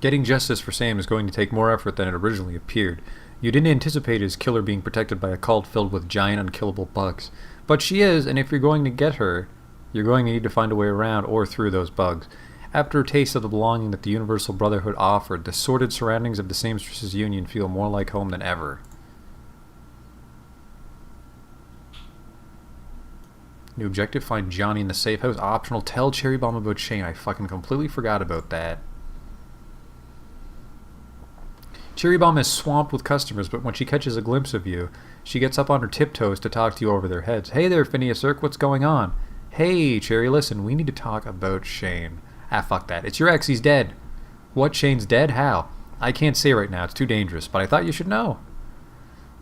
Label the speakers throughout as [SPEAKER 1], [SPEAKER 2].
[SPEAKER 1] Getting justice for Sam is going to take more effort than it originally appeared. You didn't anticipate his killer being protected by a cult filled with giant unkillable bugs. But she is, and if you're going to get her, you're going to need to find a way around or through those bugs. After a taste of the belonging that the Universal Brotherhood offered, the sordid surroundings of the Seamstresses Union feel more like home than ever. New objective, find Johnny in the safe house. Optional, tell Cherry Bomb about Shane. I fucking completely forgot about that. Cherry Bomb is swamped with customers, but when she catches a glimpse of you, she gets up on her tiptoes to talk to you over their heads. Hey there, Phineas Irk, what's going on? Hey, Cherry, listen, we need to talk about Shane. Ah, fuck that. It's your ex, he's dead. What, Shane's dead? How? I can't say right now, it's too dangerous, but I thought you should know.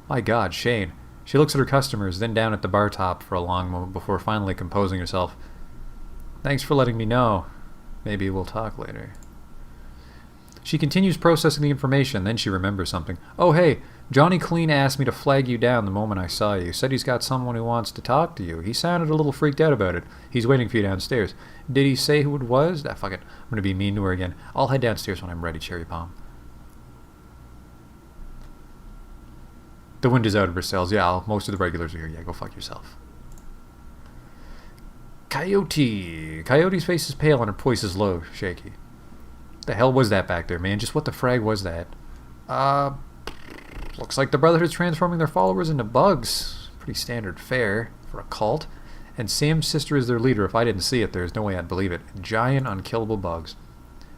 [SPEAKER 1] My god, Shane. She looks at her customers, then down at the bar top for a long moment before finally composing herself. Thanks for letting me know. Maybe we'll talk later. She continues processing the information, then she remembers something. Oh hey, Johnny Clean asked me to flag you down the moment I saw you. Said he's got someone who wants to talk to you. He sounded a little freaked out about it. He's waiting for you downstairs. Did he say who it was? Ah, fuck it. I'm gonna be mean to her again. I'll head downstairs when I'm ready, Cherry Bomb. The wind is out of her cells. Yeah, most of the regulars are here. Yeah, go fuck yourself. Coyote. Coyote's face is pale and her voice is low, shaky. The hell was that back there, man? Just what the frag was that? Looks like the Brotherhood's transforming their followers into bugs. Pretty standard fare for a cult. And Sam's sister is their leader. If I didn't see it, there's no way I'd believe it. Giant, unkillable bugs.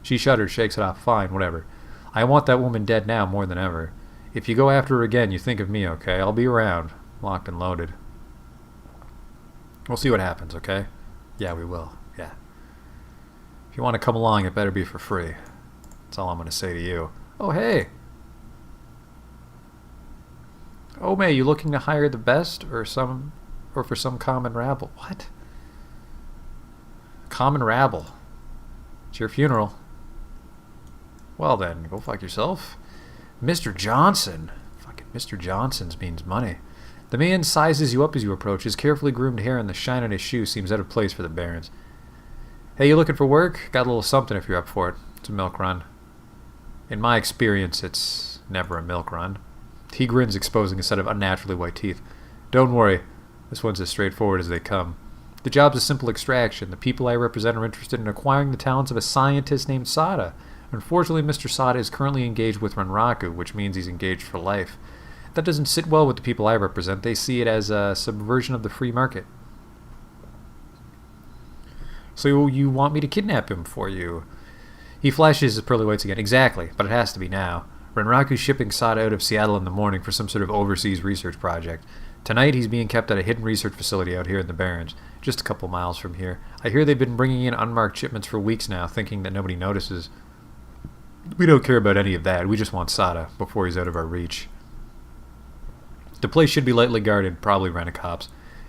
[SPEAKER 1] She shudders, shakes it off. Fine, whatever. I want that woman dead now more than ever. If you go after her again, you think of me, okay? I'll be around. Locked and loaded. We'll see what happens, okay? Yeah, we will. Yeah. If you want to come along, it better be for free. That's all I'm going to say to you. Oh, hey! Oh, May, you looking to hire the best or for some common rabble? What? Common rabble. It's your funeral. Well then, go fuck yourself. Mr. Johnson. Fucking Mr. Johnson's means money. The man sizes you up as you approach. His carefully groomed hair and the shine on his shoe seems out of place for the Barons. Hey, you looking for work? Got a little something if you're up for it. It's a milk run. In my experience, it's never a milk run. He grins, exposing a set of unnaturally white teeth. Don't worry. This one's as straightforward as they come. The job's a simple extraction. The people I represent are interested in acquiring the talents of a scientist named Sada. Unfortunately, Mr. Sada is currently engaged with Renraku, which means he's engaged for life. That doesn't sit well with the people I represent. They see it as a subversion of the free market. So you want me to kidnap him for you? He flashes his pearly whites again. Exactly, but it has to be now. Renraku's shipping Sada out of Seattle in the morning for some sort of overseas research project. Tonight he's being kept at a hidden research facility out here in the Barrens, just a couple miles from here. I hear they've been bringing in unmarked shipments for weeks now, thinking that nobody notices. We don't care about any of that. We just want Sada before he's out of our reach. The place should be lightly guarded, probably rent-a-cops.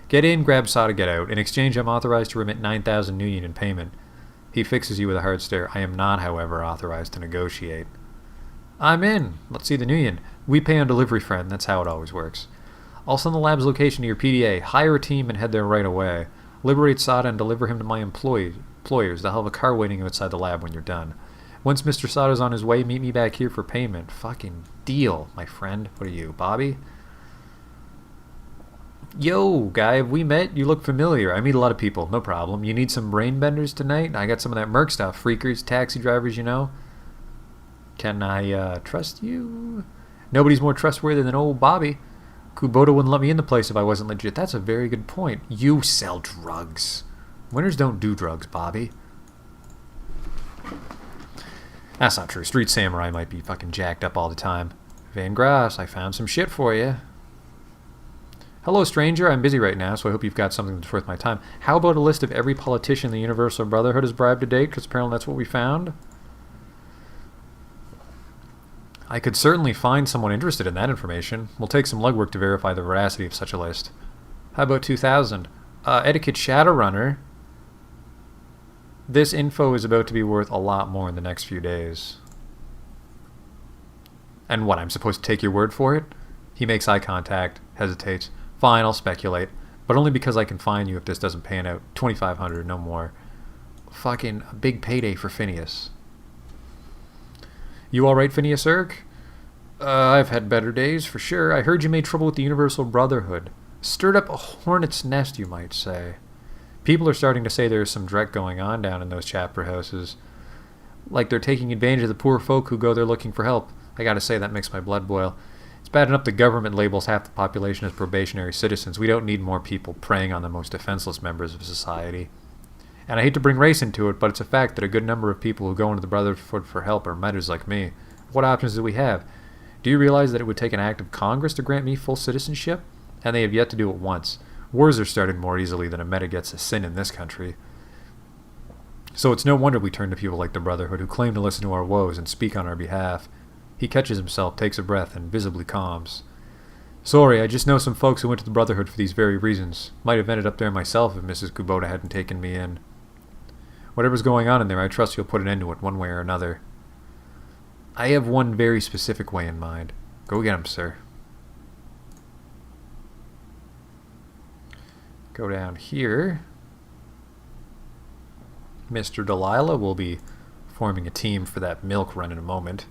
[SPEAKER 1] Get in, grab Sada, get out. In exchange, I'm authorized to remit 9,000 nuyen in payment. He fixes you with a hard stare. I am not, however, authorized to negotiate. I'm in. Let's see the nuyen. We pay on delivery, friend. That's how it always works. I'll send the lab's location to your PDA. Hire a team and head there right away. Liberate Sada and deliver him to my employers. They'll have a car waiting outside the lab when you're done. Once Mr. Sada's on his way, meet me back here for payment. Fucking deal, my friend. What are you, Bobby? Yo, guy, have we met? You look familiar. I meet a lot of people. No problem. You need some brain benders tonight? I got some of that merc stuff. Freakers, taxi drivers, you know. Can I trust you? Nobody's more trustworthy than old Bobby. Kubota wouldn't let me in the place if I wasn't legit. That's a very good point. You sell drugs. Winners don't do drugs, Bobby. That's not true. Street Samurai might be fucking jacked up all the time. Van Grass, I found some shit for you. Hello, stranger. I'm busy right now, so I hope you've got something that's worth my time. How about a list of every politician the Universal Brotherhood has bribed to date? Because apparently that's what we found. I could certainly find someone interested in that information. We'll take some legwork to verify the veracity of such a list. How about 2,000? Etiquette Shadowrunner. This info is about to be worth a lot more in the next few days. And what, I'm supposed to take your word for it? He makes eye contact, hesitates. Fine, I'll speculate. But only because I can find you if this doesn't pan out. 2,500, no more. Fucking a big payday for Phineas. You alright, Phineas Urk? I've had better days, for sure. I heard you made trouble with the Universal Brotherhood. Stirred up a hornet's nest, you might say. People are starting to say there's some dreck going on down in those chapter houses. Like they're taking advantage of the poor folk who go there looking for help. I gotta say, that makes my blood boil. It's bad enough the government labels half the population as probationary citizens. We don't need more people preying on the most defenseless members of society. And I hate to bring race into it, but it's a fact that a good number of people who go into the Brotherhood for help are medders like me. What options do we have? Do you realize that it would take an act of Congress to grant me full citizenship? And they have yet to do it once. Wars are started more easily than a meta gets a sin in this country. So it's no wonder we turn to people like the Brotherhood who claim to listen to our woes and speak on our behalf. He catches himself, takes a breath, and visibly calms. Sorry, I just know some folks who went to the Brotherhood for these very reasons. Might have ended up there myself if Mrs. Kubota hadn't taken me in. Whatever's going on in there, I trust you'll put an end to it one way or another. I have one very specific way in mind. Go get him, sir. Go down here. Mr. Delilah will be forming a team for that milk run in a moment.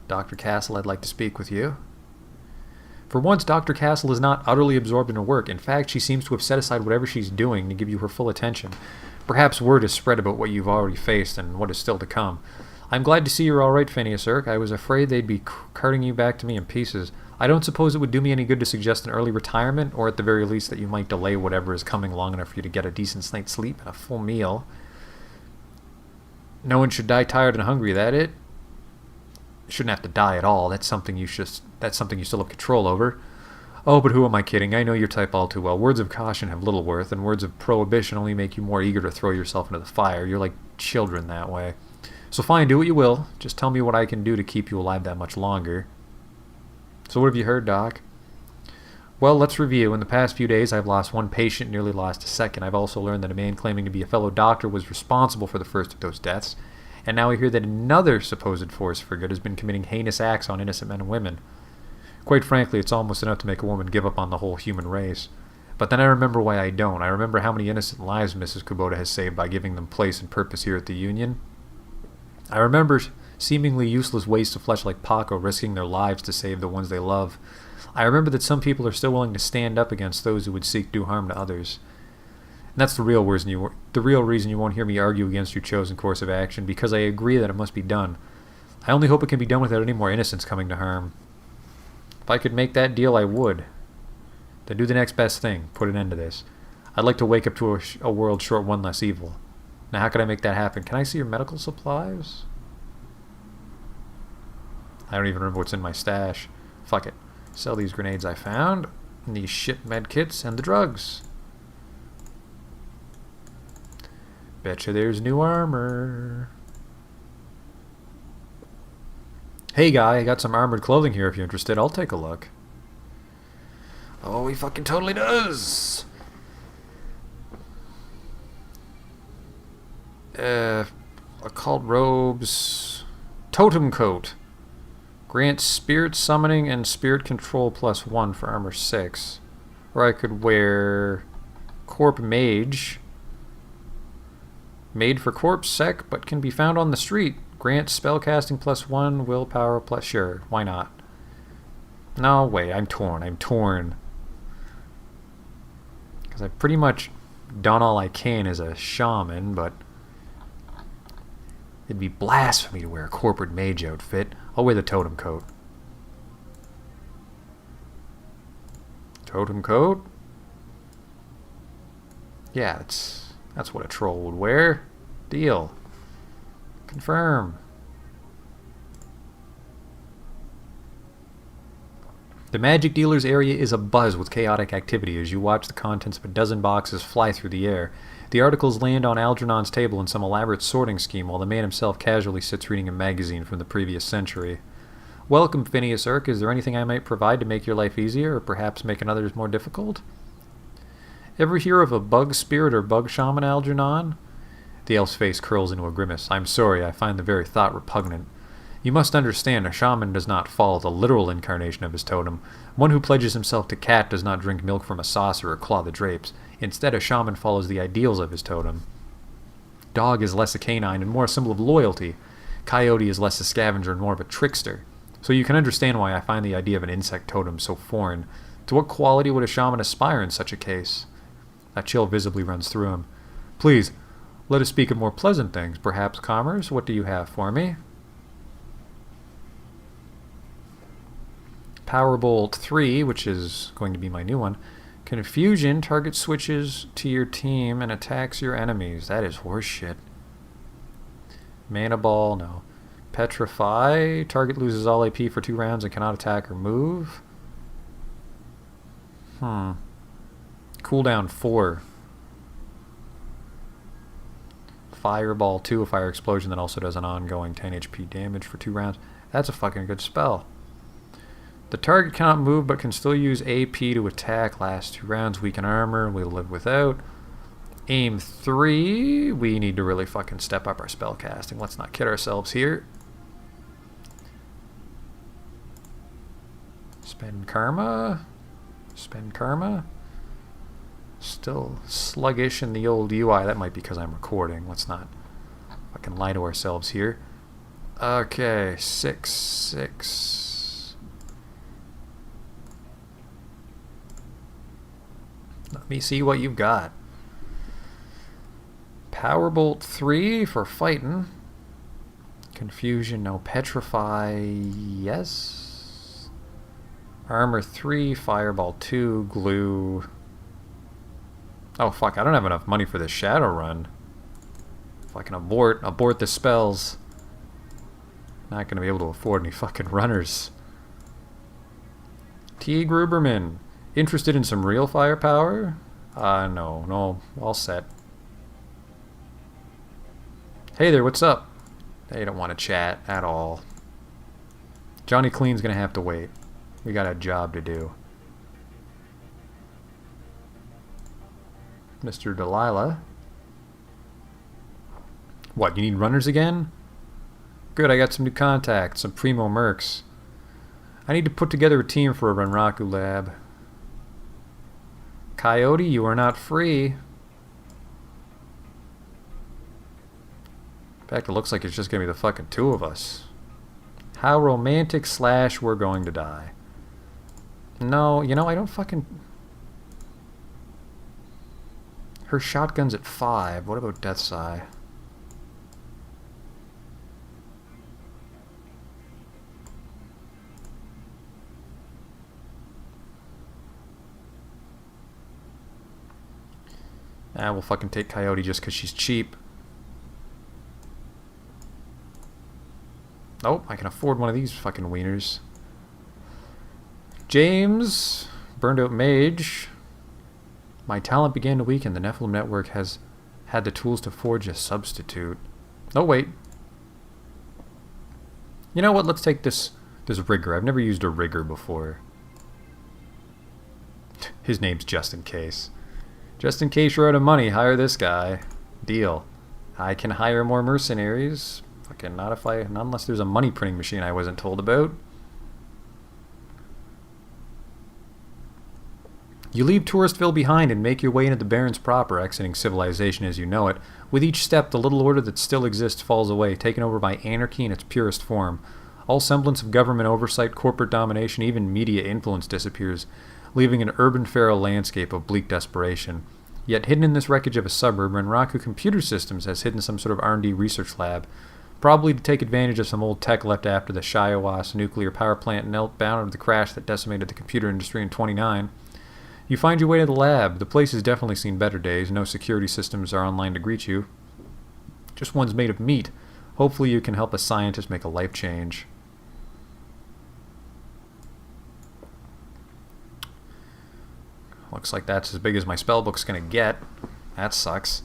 [SPEAKER 1] Dr. Castle, I'd like to speak with you. For once, Dr. Castle is not utterly absorbed in her work. In fact, she seems to have set aside whatever she's doing to give you her full attention. Perhaps word has spread about what you've already faced and what is still to come. I'm glad to see you're all right, Phineas Urk. I was afraid they'd be carting you back to me in pieces. I don't suppose it would do me any good to suggest an early retirement, or at the very least that you might delay whatever is coming long enough for you to get a decent night's sleep and a full meal. No one should die tired and hungry, that it? You shouldn't have to die at all. That's something you still have control over. Oh, but who am I kidding? I know your type all too well. Words of caution have little worth, and words of prohibition only make you more eager to throw yourself into the fire. You're like children that way. So fine, do what you will. Just tell me what I can do to keep you alive that much longer. So what have you heard, Doc? Well, let's review. In the past few days, I've lost one patient, nearly lost a second. I've also learned that a man claiming to be a fellow doctor was responsible for the first of those deaths. And now I hear that another supposed force for good has been committing heinous acts on innocent men and women. Quite frankly, it's almost enough to make a woman give up on the whole human race. But then I remember why I don't. I remember how many innocent lives Mrs. Kubota has saved by giving them place and purpose here at the Union. I remember seemingly useless wastes of flesh like Paco risking their lives to save the ones they love. I remember that some people are still willing to stand up against those who would seek do harm to others. And that's the real reason you won't hear me argue against your chosen course of action, because I agree that it must be done. I only hope it can be done without any more innocents coming to harm. If I could make that deal, I would. Then do the next best thing. Put an end to this. I'd like to wake up to a world short one less evil. Now, how can I make that happen? Can I see your medical supplies? I don't even remember what's in my stash. Fuck it. Sell these grenades I found, and these shit med kits, and the drugs. Betcha there's new armor. Hey guy, I got some armored clothing here if you're interested. I'll take a look. Oh, he fucking totally does! Occult robes. Totem coat. Grants spirit summoning and spirit control +1 for armor 6. Or I could wear Corp Mage. Made for corpse sec, but can be found on the street. Grants spellcasting +1, willpower +. Sure, why not? No, wait, I'm torn. Because I've pretty much done all I can as a shaman, but it'd be blasphemy to wear a corporate mage outfit. I'll wear the totem coat. Totem coat? Yeah, that's what a troll would wear. Deal. Confirm. The magic dealer's area is abuzz with chaotic activity as you watch the contents of a dozen boxes fly through the air. The articles land on Algernon's table in some elaborate sorting scheme while the man himself casually sits reading a magazine from the previous century. Welcome, Phineas Urk. Is there anything I might provide to make your life easier, or perhaps make another's more difficult? Ever hear of a bug spirit or bug shaman, Algernon? The elf's face curls into a grimace. I'm sorry, I find the very thought repugnant. You must understand, a shaman does not follow the literal incarnation of his totem. One who pledges himself to cat does not drink milk from a saucer or claw the drapes. Instead, a shaman follows the ideals of his totem. Dog is less a canine and more a symbol of loyalty. Coyote is less a scavenger and more of a trickster. So you can understand why I find the idea of an insect totem so foreign. To what quality would a shaman aspire in such a case? That chill visibly runs through him. Please, let us speak of more pleasant things. Perhaps commerce? What do you have for me? Powerbolt 3, which is going to be my new one. Confusion. Target switches to your team and attacks your enemies. That is horseshit. Mana Ball, no. Petrify. Target loses all AP for 2 rounds and cannot attack or move. Cooldown 4. Fireball 2, a fire explosion that also does an ongoing 10 HP damage for 2 rounds. That's a fucking good spell. The target cannot move but can still use AP to attack. Last 2 rounds, weaken armor, we'll live without. Aim 3, we need to really fucking step up our spell casting. Let's not kid ourselves here. Spend Karma. Spend Karma. Still sluggish in the old UI. That might be because I'm recording. Let's not fucking lie to ourselves here. Okay, 6, 6. Let me see what you've got. Powerbolt 3 for fighting. Confusion, no. Petrify, yes. Armor 3, Fireball 2, Glue. Oh fuck, I don't have enough money for this Shadowrun. If I can abort the spells. Not gonna be able to afford any fucking runners. T. Gruberman. Interested in some real firepower? No, all set. Hey there, what's up? They don't want to chat at all. Johnny Clean's gonna have to wait. We got a job to do. Mr. Delilah. What, you need runners again? Good, I got some new contacts, some primo mercs. I need to put together a team for a Renraku lab. Coyote, you are not free. In fact, it looks like it's just gonna be the fucking 2 of us. How romantic / we're going to die. No, you know, I don't fucking... Her shotgun's at 5. What about Death's Eye? We'll fucking take Coyote just because she's cheap. Oh, I can afford one of these fucking wieners. James, burned out mage. My talent began to weaken. The Nephilim network has had the tools to forge a substitute. Oh, wait. You know what? Let's take this rigger. I've never used a rigger before. His name's Just In Case. Just in case you're out of money, hire this guy. Deal. I can hire more mercenaries. Fucking not unless there's a money printing machine I wasn't told about. You leave Touristville behind and make your way into the Barrens proper, exiting civilization as you know it. With each step, the little order that still exists falls away, taken over by anarchy in its purest form. All semblance of government oversight, corporate domination, even media influence disappears, leaving an urban feral landscape of bleak desperation. Yet hidden in this wreckage of a suburb, Renraku Computer Systems has hidden some sort of R&D research lab, probably to take advantage of some old tech left after the Shiowas nuclear power plant knelt bound of the crash that decimated the computer industry in '29. You find your way to the lab. The place has definitely seen better days. No security systems are online to greet you. Just one's made of meat. Hopefully you can help a scientist make a life change. Looks like that's as big as my spellbook's gonna get. That sucks.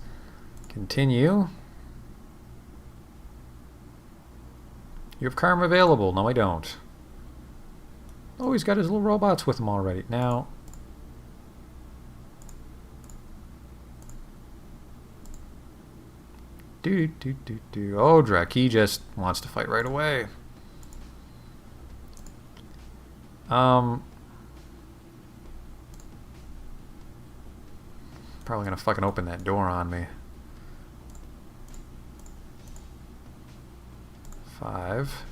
[SPEAKER 1] Continue. You have karma available. No, I don't. Oh, he's got his little robots with him already. Now... Oh, Drak, he just wants to fight right away. Probably gonna fucking open that door on me. 5.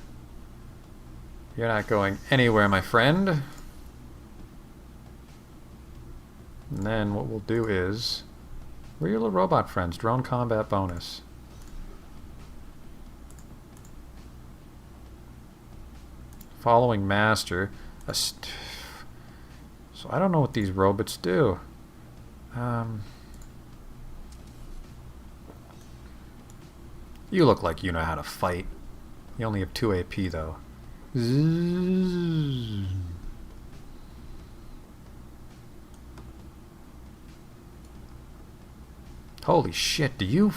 [SPEAKER 1] You're not going anywhere, my friend. And then what we'll do is... Where are your little robot friends? Drone combat bonus. Following master. So I don't know what these robots do. You look like you know how to fight. You only have 2 AP though. Zzz. Holy shit, do you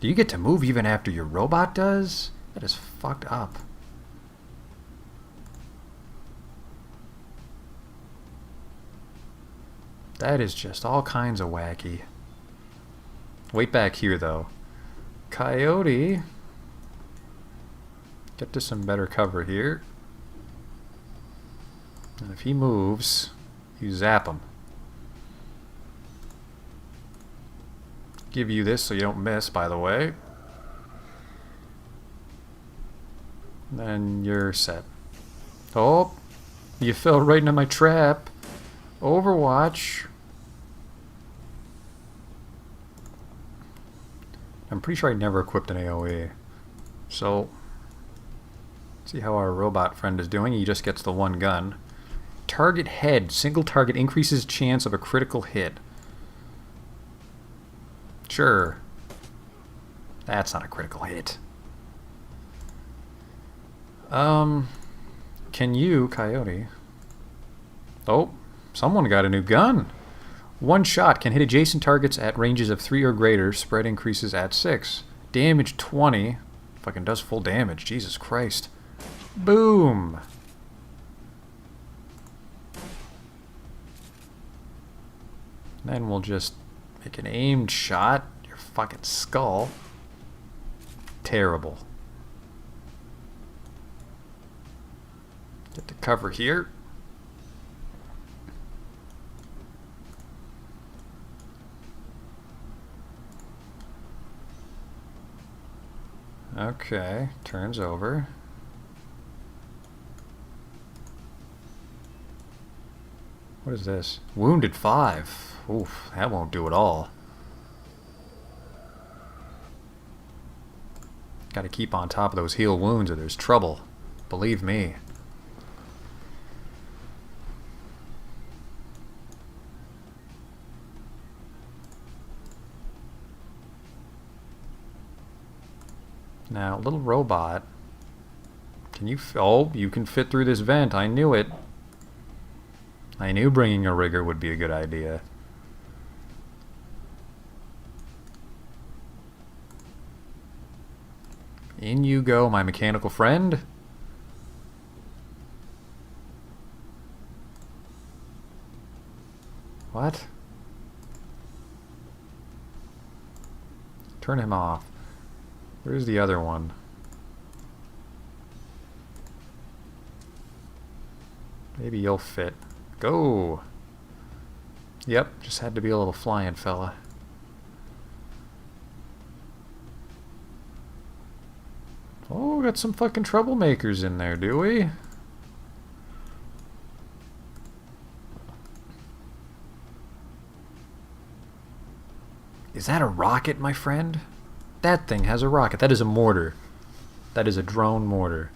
[SPEAKER 1] get to move even after your robot does? That is fucked up. That is just all kinds of wacky. Wait back here though. Coyote. Get to some better cover here. And if he moves, you zap him. Give you this so you don't miss, by the way. And then you're set. Oh, you fell right into my trap. Overwatch. I'm pretty sure I never equipped an AoE. So, see how our robot friend is doing. He just gets the one gun. Target head. Single target increases chance of a critical hit. Sure. That's not a critical hit. Can you, Coyote... Oh, someone got a new gun. One shot can hit adjacent targets at ranges of 3 or greater. Spread increases at 6. Damage 20. Fucking does full damage. Jesus Christ. Boom. Then we'll just make an aimed shot. Your fucking skull. Terrible. Get to cover here. Okay, turns over. What is this? Wounded 5. Oof, that won't do it all. Gotta keep on top of those heal wounds or there's trouble. Believe me. Now, little robot, can you... Oh, you can fit through this vent. I knew it. I knew bringing a rigger would be a good idea. In you go, my mechanical friend. What? Turn him off. Where's the other one? Maybe you'll fit. Go! Yep, just had to be a little flying fella. Oh, got some fucking troublemakers in there, do we? Is that a rocket, my friend? That thing has a rocket. That is a mortar. That is a drone mortar.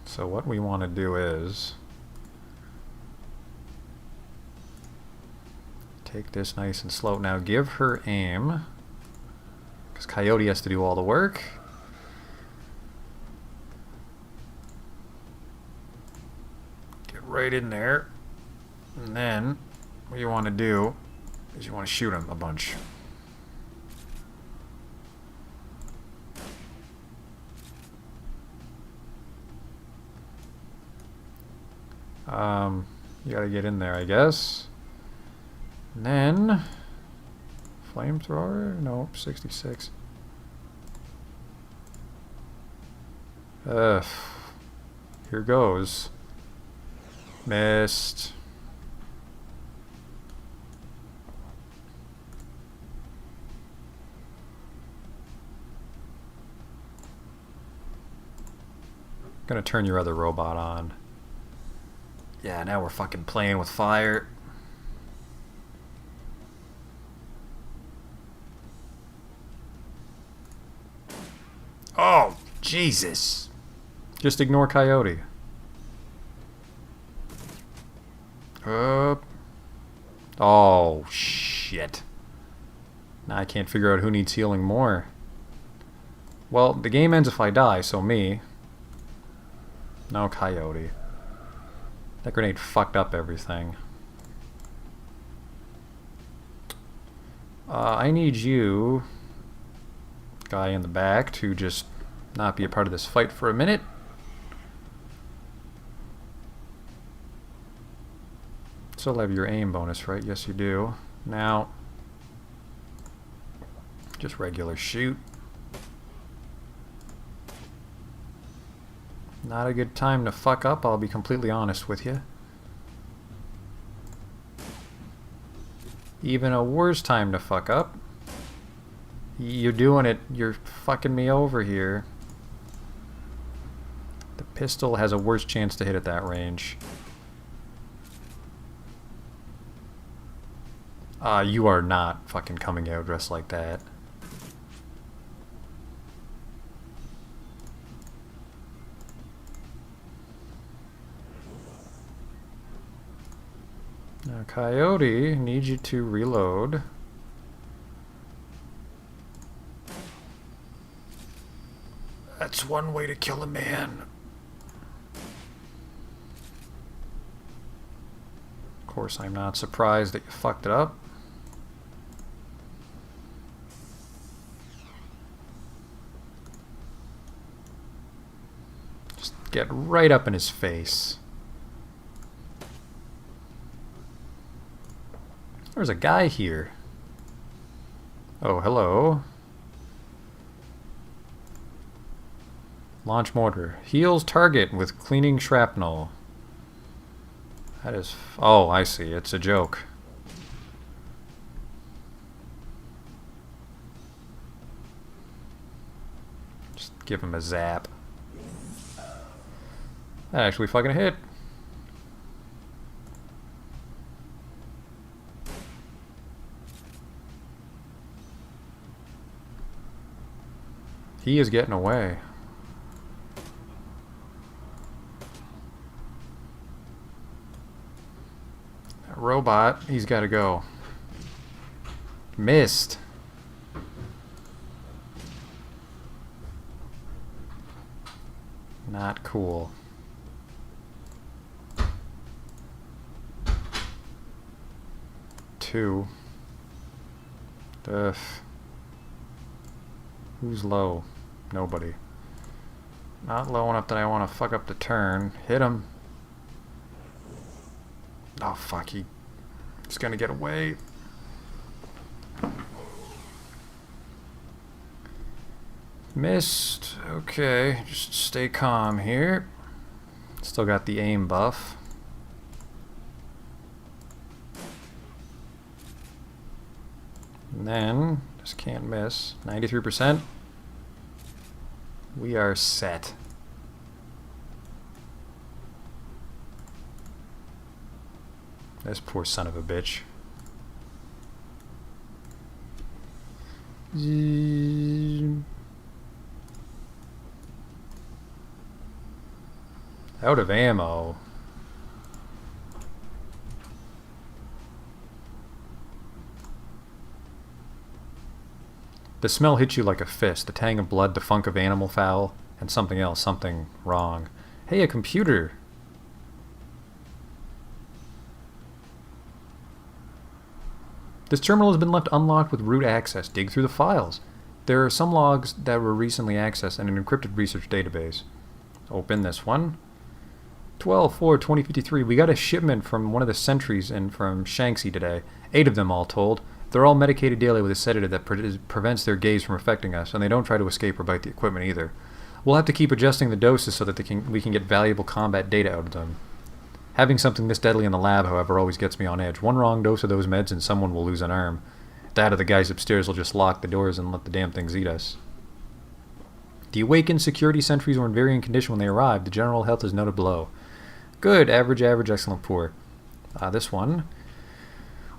[SPEAKER 1] So what we want to do is take this nice and slow. Now give her aim, because Coyote has to do all the work. Get right in there. And then what you want to do is you want to shoot him a bunch. You gotta get in there, I guess. And then flamethrower? Nope, 66. Here goes. Missed. Gonna turn your other robot on. Yeah, now we're fucking playing with fire. Oh, Jesus. Just ignore Coyote. Oh, shit. Now I can't figure out who needs healing more. Well, the game ends if I die, so me. No Coyote. That grenade fucked up everything. I need you, guy in the back, to just not be a part of this fight for a minute. Still have your aim bonus, right? Yes, you do. Now, just regular shoot. Not a good time to fuck up, I'll be completely honest with you. Even a worse time to fuck up. You're doing it, you're fucking me over here. The pistol has a worse chance to hit at that range. You are not fucking coming out dressed like that. Now, Coyote, need you to reload. That's one way to kill a man. Of course, I'm not surprised that you fucked it up. Just get right up in his face. There's a guy here. Oh, hello. Launch mortar. Heals target with cleaning shrapnel. That is... Oh, I see. It's a joke. Just give him a zap. That actually fucking hit. He is getting away. That robot, he's got to go. Missed. Not cool. Two. Ugh. Who's low? Nobody. Not low enough that I want to fuck up the turn. Hit him. Oh fuck, he's gonna get away. Missed. Okay, just stay calm here. Still got the aim buff. And then, just can't miss. 93%. We are set. This poor son of a bitch. Out of ammo. The smell hits you like a fist. The tang of blood, the funk of animal fowl, and something else, something wrong. Hey, a computer! This terminal has been left unlocked with root access. Dig through the files. There are some logs that were recently accessed in an encrypted research database. Open this one. 12/4/2053. We got a shipment from one of the sentries and from Shanxi today. 8 of them all told. They're all medicated daily with a sedative that prevents their gaze from affecting us, and they don't try to escape or bite the equipment either. We'll have to keep adjusting the doses so that we can get valuable combat data out of them. Having something this deadly in the lab, however, always gets me on edge. One wrong dose of those meds and someone will lose an arm. That or the guys upstairs will just lock the doors and let the damn things eat us. The awakened security sentries were in varying condition when they arrived. The general health is noted below. Good. Average, average, excellent, poor. This one.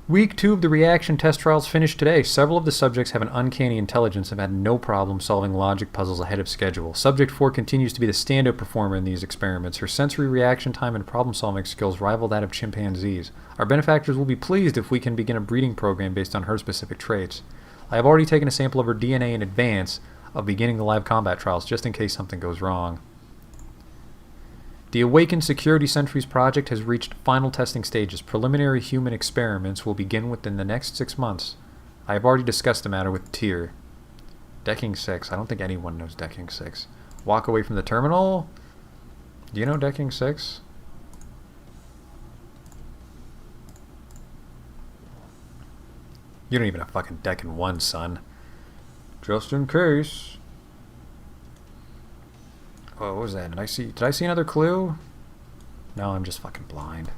[SPEAKER 1] Week 2 of the reaction test trials finished today. Several of the subjects have an uncanny intelligence and have had no problem solving logic puzzles ahead of schedule. Subject 4 continues to be the standout performer in these experiments. Her sensory reaction time and problem-solving skills rival that of chimpanzees. Our benefactors will be pleased if we can begin a breeding program based on her specific traits. I have already taken a sample of her DNA in advance of beginning the live combat trials, just in case something goes wrong. The Awakened Security Sentries project has reached final testing stages. Preliminary human experiments will begin within the next 6 months. I have already discussed the matter with Tyr. Decking 6. I don't think anyone knows Decking 6. Walk away from the terminal? Do you know Decking 6? You don't even have fucking Decking 1, son. Just in case. Oh, what was that? Did I see another clue? No, I'm just fucking blind.